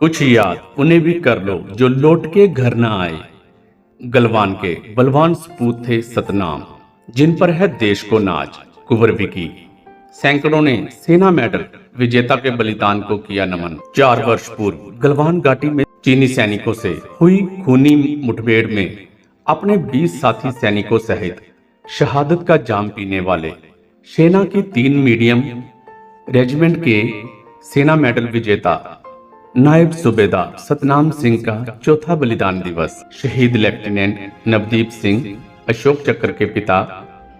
कुछ याद उन्हें भी कर लो जो लौट के घर न आए। गलवान के बलवान सपूत थे सतनाम, जिन पर है देश को नाज। कुंवर विकी। सैकड़ों ने सेना मेडल विजेता के बलिदान को किया नमन। 4 वर्ष पूर्व गलवान घाटी में चीनी सैनिकों से हुई खूनी मुठभेड़ में अपने 20 साथी सैनिकों सहित शहादत का जाम पीने वाले सेना की 3 मीडियम रेजिमेंट के सेना मेडल विजेता नायब सूबेदार सतनाम सिंह का चौथा बलिदान दिवस। शहीद लेफ्टिनेंट नवदीप सिंह अशोक चक्र के पिता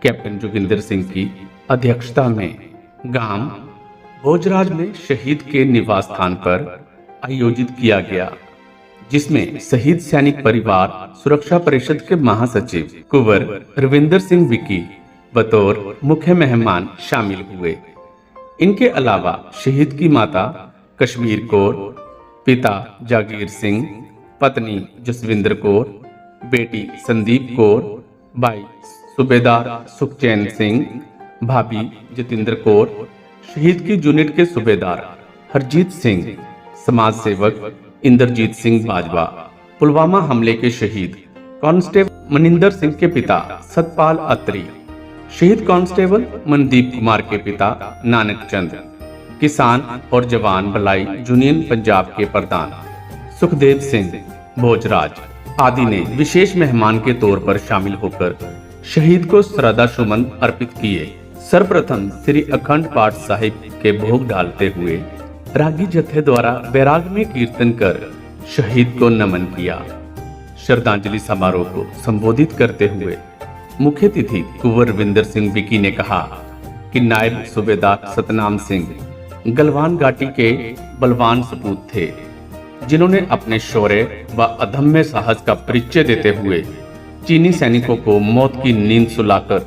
कैप्टन जोगिंदर सिंह की अध्यक्षता में गांव भोजराज में शहीद के निवास स्थान पर आयोजित किया गया, जिसमें शहीद सैनिक परिवार सुरक्षा परिषद के महासचिव कुंवर रविंदर सिंह विकी बतौर मुख्य मेहमान शामिल हुए। इनके अलावा शहीद की माता कश्मीर कौर, पिता जागीर सिंह, पत्नी जसविंदर कौर, बेटी संदीप कौर, भाई सूबेदार सुखचैन सिंह, भाभी जतिंदर कौर, शहीद की यूनिट के सूबेदार हरजीत सिंह, समाज सेवक इंद्रजीत सिंह बाजवा, पुलवामा हमले के शहीद कांस्टेबल मनिंदर सिंह के पिता सतपाल अत्री, शहीद कांस्टेबल मनदीप कुमार के पिता नानक चंद, किसान और जवान भलाई यूनियन पंजाब के प्रधान सुखदेव सिंह भोजराज आदि ने विशेष मेहमान के तौर पर शामिल होकर शहीद को श्रद्धा सुमन अर्पित किए। सर्वप्रथम श्री अखंड पाठ साहिब के भोग डालते हुए रागी जत्थे द्वारा बैराग में कीर्तन कर शहीद को नमन किया। श्रद्धांजलि समारोह को संबोधित करते हुए मुख्य अतिथि कुंवर रविंदर सिंह विकी ने कहा कि नायब सूबेदार सतनाम सिंह गलवान घाटी के बलवान सपूत थे, जिन्होंने अपने शौर्य व अदम्य साहस का परिचय देते हुए चीनी सैनिकों को मौत की नींद सुलाकर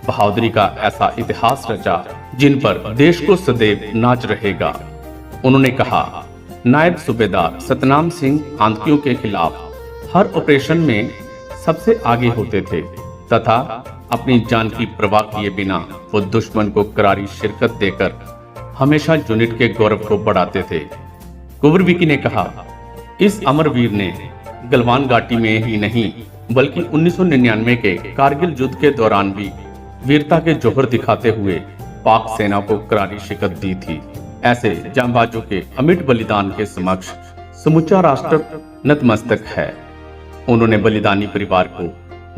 बहादुरी का ऐसा इतिहास रचा जिन पर देश को सदैव नाच रहेगा। उन्होंने कहा, नायब सूबेदार सतनाम सिंह आतंकियों के खिलाफ हर ऑपरेशन में सबसे आगे होते थे तथा अपनी जान की परवाह किए बिना वो दुश्मन को करारी शिरकत देकर हमेशा यूनिट के गौरव को बढ़ाते थे। कुंवर विकी ने कहा, इस अमरवीर ने गलवान घाटी में ही नहीं बल्कि 1999 के कारगिल युद्ध के दौरान भी वीरता के जौहर दिखाते हुए पाक सेना को करारी शिकस्त दी थी। ऐसे जांबाजों के अमिट बलिदान के समक्ष समूचा राष्ट्र नतमस्तक है। उन्होंने बलिदानी परिवार को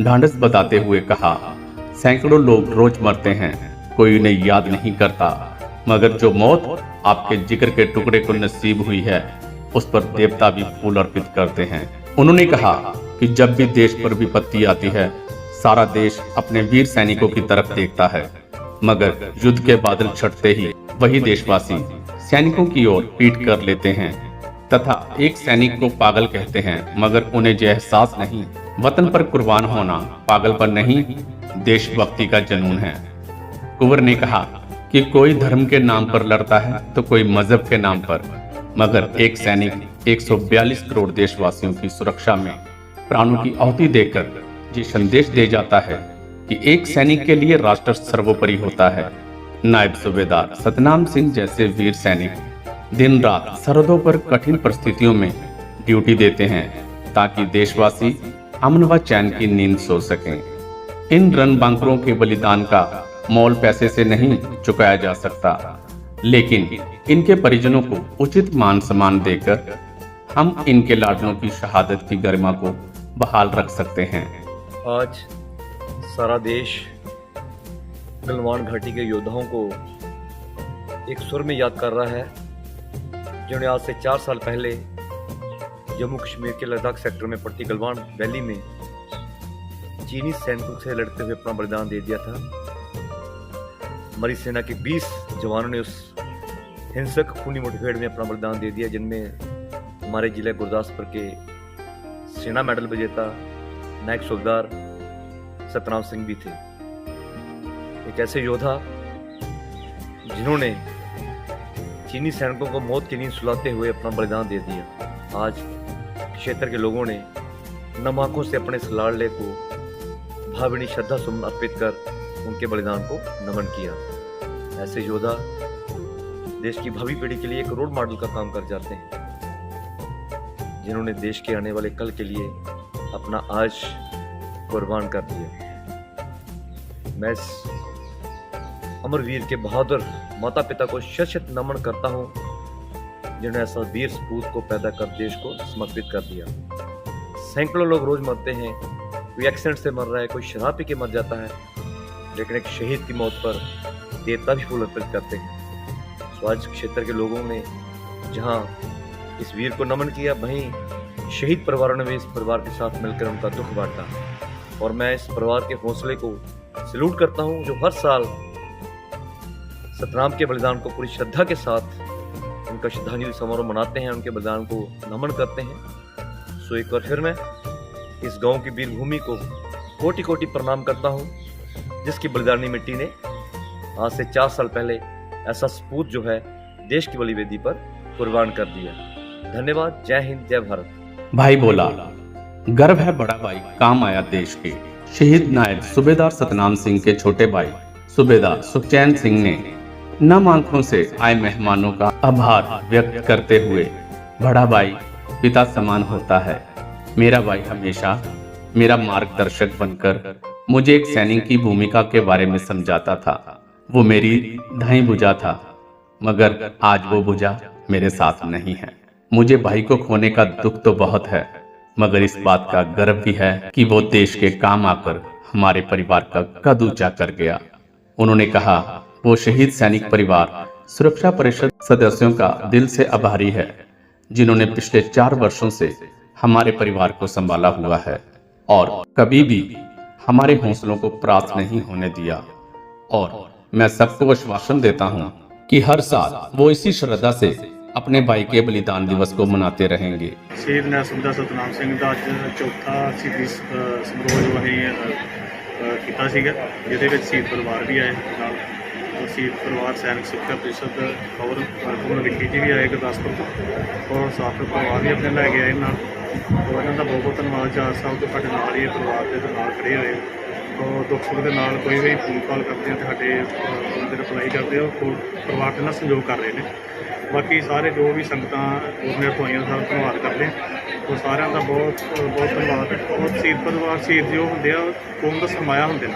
ढांढस बताते हुए कहा, सैकड़ों लोग रोज मरते हैं, कोई उन्हें याद नहीं करता, मगर जो मौत आपके जिगर के टुकड़े को नसीब हुई है उस पर देवता भी फूल अर्पित करते हैं। उन्होंने कहा कि जब भी देश पर विपत्ति आती है सारा देश अपने वीर सैनिकों की तरफ देखता है, मगर युद्ध के बादल छटते ही वही देशवासी सैनिकों की ओर पीठ कर लेते हैं तथा एक सैनिक को पागल कहते हैं, मगर उन्हें यह एहसास नहीं वतन पर कुर्बान होना पागलपन नहीं देशभक्ति का जुनून है। कुंवर ने कहा कि कोई धर्म के नाम पर लड़ता है तो कोई मजहब के नाम पर, मगर एक सैनिक 142 करोड़ देशवासियों की सुरक्षा में प्राणों की आहुति देकर ये संदेश दे जाता है कि एक सैनिक के लिए राष्ट्र सर्वोपरि होता है। नायब सूबेदार सतनाम सिंह जैसे वीर सैनिक दिन रात सरहदों पर कठिन परिस्थितियों में ड्यूटी देते हैं ताकि देशवासी अमन व चैन की नींद सो सकें। इन रणबांकुरों के बलिदान का मोल पैसे से नहीं चुकाया जा सकता, लेकिन इनके परिजनों को उचित मान सम्मान देकर हम इनके लाडलों की शहादत की गरिमा को बहाल रख सकते हैं। आज सारा देश गलवान घाटी के योद्धाओं को एक सुर में याद कर रहा है, जिन्होंने आज से 4 साल पहले जम्मू कश्मीर के लद्दाख सेक्टर में पड़ती गलवान वैली में चीनी सैनिकों से लड़ते हुए अपना बलिदान दे दिया था। हमारी सेना के 20 जवानों ने उस हिंसक खूनी मुठभेड़ में अपना बलिदान दे दिया, जिनमें हमारे जिले गुरदासपुर के सेना मेडल विजेता नायक सूबेदार सतनाम सिंह भी थे। एक ऐसे योद्धा जिन्होंने चीनी सैनिकों को मौत की नींद सुलाते हुए अपना बलिदान दे दिया। आज क्षेत्र के लोगों ने नम आंखों से अपने इस लाडले को भावनीय श्रद्धा सुमन अर्पित कर उनके बलिदान को नमन किया। ऐसे योद्धा देश की भावी पीढ़ी के लिए एक रोल मॉडल का काम कर जाते हैं। जिन्होंने देश के आने वाले कल के लिए अपना आज कुर्बान कर दिया। मैं इस अमरवीर के बहादुर माता पिता को शत शत नमन करता हूँ, जिन्होंने ऐसा वीर सपूत को पैदा कर देश को समर्पित कर दिया। सैकड़ों लोग रोज मरते हैं, कोई एक्सीडेंट से मर रहा है, कोई शराब पी के मर जाता है, लेकिन एक शहीद की मौत पर देवता भी फूल अर्पित करते हैं। तो आज क्षेत्र के लोगों ने जहाँ इस वीर को नमन किया, वहीं शहीद परिवारों ने भी इस परिवार के साथ मिलकर उनका दुख बांटा। और मैं इस परिवार के हौसले को सैल्यूट करता हूँ, जो हर साल सतनाम के बलिदान को पूरी श्रद्धा के साथ उनका श्रद्धांजलि समारोह मनाते हैं, उनके बलिदान को नमन करते हैं। सो एक बार फिर मैं इस गांव की वीर भूमि को कोटि कोटि प्रणाम करता हूं, जिसकी बलिदानी मिट्टी ने आज से 4 साल पहले ऐसा सपूत जो है देश की बलि वेदी पर कुर्बान कर दिया। धन्यवाद। जय हिंद, जय भारत। भाई बोला, गर्व है बड़ा भाई काम आया देश के। शहीद नायब सूबेदार सतनाम सिंह के छोटे भाई सूबेदार सुखचैन सिंह ने नम आंखों से आए मेहमानों का आभार व्यक्त करते हुए, बड़ा भाई पिता समान होता है। मेरा भाई हमेशा मेरा मार्गदर्शक बनकर मुझे एक सैनिक की भूमिका के बारे में समझाता था। वो मेरी दाईं भुजा था, मगर आज वो भुजा मेरे साथ नहीं है। मुझे भाई को खोने का दुख तो बहुत है, मगर इस बात का गर्व भी है कि वो देश के काम आकर हमारे परिवार का कद ऊंचा कर गया। उन्होंने कहा, वो शहीद सैनिक परिवार सुरक्षा परिषद सदस्यों का दिल से आभारी है, जिन्होंने पिछले 4 वर्षों से हमारे परिवार को संभाला हुआ है और कभी भी हमारे हौसलों को परास्त नहीं होने दिया। और मैं सबको आश्वासन देता हूं कि हर साल वो इसी श्रद्धा से अपने भाई के बलिदान दिवस को मनाते रहेंगे। शहीद नायब सूबेदार सतनाम ਸਿੰਘ ਦਾ ਅੱਜ ਚੌਥਾ ਸ਼ਹੀਦੀ ਸਮਾਰੋਹ ਜੋ ਅਸੀਂ ਕੀਤਾ ਸੀਗਾ, ਜਿਹਦੇ ਵਿੱਚ ਸ਼ਹੀਦ ਪਰਿਵਾਰ ਵੀ ਆਏ ਨਾਲ। ਸ਼ਹੀਦ ਪਰਿਵਾਰ ਸੈਨਿਕ ਸਿੱਖਿਆ ਪ੍ਰੀਸ਼ਦ ਔਰ ਹਰਗੋਬਿੰਦ ਵਿਖੀ ਜੀ ਵੀ ਆਏ ਗੁਰਦਾਸਪੁਰ ਤੋਂ, ਔਰ ਸਾਥ ਪਰਿਵਾਰ ਵੀ ਆਪਣੇ ਲੈ ਕੇ ਆਏ ਨਾਲ। ਔਰ ਇਹਨਾਂ ਦਾ ਬਹੁਤ ਬਹੁਤ ਧੰਨਵਾਦ। 4 ਸਾਲ ਤੋਂ ਸਾਡੇ ਨਾਲ ਹੀ ਪਰਿਵਾਰ ਦੇ ਨਾਲ ਖੜੇ ਹੋਏ, ਔਰ ਦੁੱਖ ਸੁੱਖ ਦੇ ਨਾਲ ਕੋਈ ਵੀ ਫੋਨ ਕਾਲ ਕਰਦੇ ਆ ਤੇ ਸਾਡੇ ਉਹਦੇ ਰਿਪਲਾਈ ਕਰਦੇ ਆ, ਉਹ ਪਰਿਵਾਰ ਦੇ ਨਾਲ ਸੰਯੋਗ ਕਰ ਰਹੇ ਨੇ। ਬਾਕੀ ਸਾਰੇ ਜੋ ਵੀ ਸੰਗਤਾਂ ਉਹਨਾਂ ਤੋਂ ਆਈਆਂ, ਸਾਰਾ ਧੰਨਵਾਦ ਕਰਦੇ ਉਹ ਸਾਰਿਆਂ ਦਾ ਬਹੁਤ ਬਹੁਤ ਧੰਨਵਾਦ। ਔਰ ਸ਼ਹੀਦ ਪਰਿਵਾਰ ਸ਼ਹੀਦ ਜੋ ਹੁੰਦੇ ਆ ਕੌਮ ਦਾ ਸਰਮਾਇਆ ਹੁੰਦੇ ਨੇ,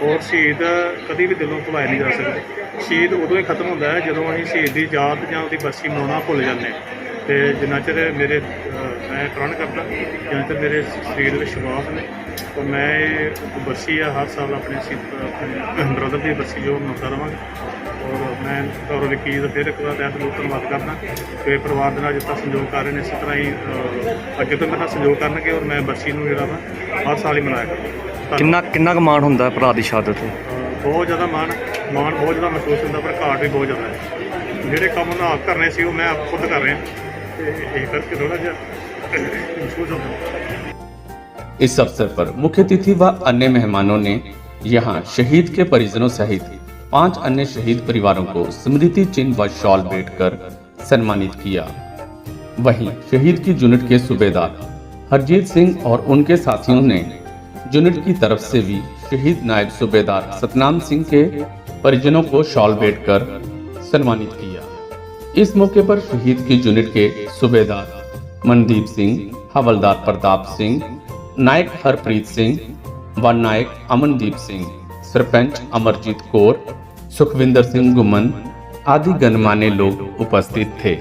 ਔਰ ਸ਼ਹੀਦ ਕਦੀ ਵੀ ਦਿਲੋਂ ਭੁਲਾਏ ਨਹੀਂ ਜਾ ਸਕਦੇ। ਸ਼ਹੀਦ ਉਦੋਂ ਹੀ ਖਤਮ ਹੁੰਦਾ ਹੈ ਜਦੋਂ ਅਸੀਂ ਸ਼ਹੀਦ ਦੀ ਯਾਦ ਜਾਂ ਉਹਦੀ ਬਰਸੀ ਮਨਾਉਣਾ ਭੁੱਲ ਜਾਂਦੇ ਹਾਂ। ਤੇ ਜਿੰਨਾ ਚਿਰ ਮੇਰੇ ਮੈਂ ਪ੍ਰਣ ਕਰਦਾ, ਜਿੰਨਾ ਚਿਰ ਮੇਰੇ ਸਰੀਰ ਵਿੱਚ ਵਿਸ਼ਵਾਸ ਨੇ, ਤਾਂ ਮੈਂ ਇਹ ਬਰਸੀ ਆ ਹਰ ਸਾਲ ਆਪਣੇ ਬ੍ਰਦਰ ਦੀ ਬਰਸੀ ਜੋ ਮਨਾਉਂਦਾ ਰਹਾਂਗਾ। ਔਰ ਮੈਂ ਗੌਰਵ ਵਿੱਕੀ ਜੀ ਦਾ ਫਿਰ ਇੱਕ ਵਾਰ ਤਹਿ ਦਿਲੋਂ ਧੰਨਵਾਦ ਕਰਦਾ ਕਿ ਪਰਿਵਾਰ ਦੇ ਨਾਲ ਜਿਸ ਤਰ੍ਹਾਂ ਸੰਯੋਗ ਕਰ ਰਹੇ ਨੇ, ਇਸੇ ਤਰ੍ਹਾਂ ਹੀ ਅੱਗੇ ਤੋਂ ਮੇਰੇ ਨਾਲ ਸੰਯੋਗ ਕਰਨਗੇ। ਔਰ ਮੈਂ ਬਰਸੀ ਨੂੰ ਜਿਹੜਾ ਵਾ ਹਰ ਸਾਲ ਹੀ ਮਨਾਇਆ ਕਰਾਂਗਾ। ਕਿੰਨਾ ਕੁ ਮਾਣ ਹੁੰਦਾ ਭਰਾ ਦੀ ਸ਼ਹਾਦਤ ਤੇ? ਬਹੁਤ ਜ਼ਿਆਦਾ ਮਾਣ ਬਹੁਤ ਜ਼ਿਆਦਾ ਮਹਿਸੂਸ ਹੁੰਦਾ, ਪਰ ਘਾਟ ਵੀ ਬਹੁਤ ਜ਼ਿਆਦਾ ਹੈ। ਜਿਹੜੇ ਕੰਮ ਉਹਨਾਂ ਆਪ ਕਰਨੇ ਸੀ ਉਹ ਮੈਂ ਆਪ ਖੁਦ ਕਰ ਰਿਹਾ, ਤੇ ਇਹ ਕਰਕੇ ਥੋੜਾ ਜਿਹਾ ਮਹਿਸੂਸ ਹੁੰਦਾ। इस अवसर पर मुख्य अतिथि व अन्य मेहमानों ने यहाँ शहीद के परिजनों सहित 5 अन्य शहीद परिवारों को स्मृति चिन्ह व शॉल भेंट कर सम्मानित किया। वहीं शहीद की यूनिट के सूबेदार हरजीत सिंह और उनके साथियों ने यूनिट की तरफ से भी शहीद नायब सूबेदार सतनाम सिंह के परिजनों को शॉल भेंट कर सम्मानित किया। इस मौके पर शहीद की यूनिट के सूबेदार मनदीप सिंह, हवलदार प्रताप सिंह, नायक हरप्रीत सिंह व नायक अमनदीप सिंह, सरपंच अमरजीत कौर, सुखविंदर सिंह गुमन आदि गणमान्य लोग उपस्थित थे।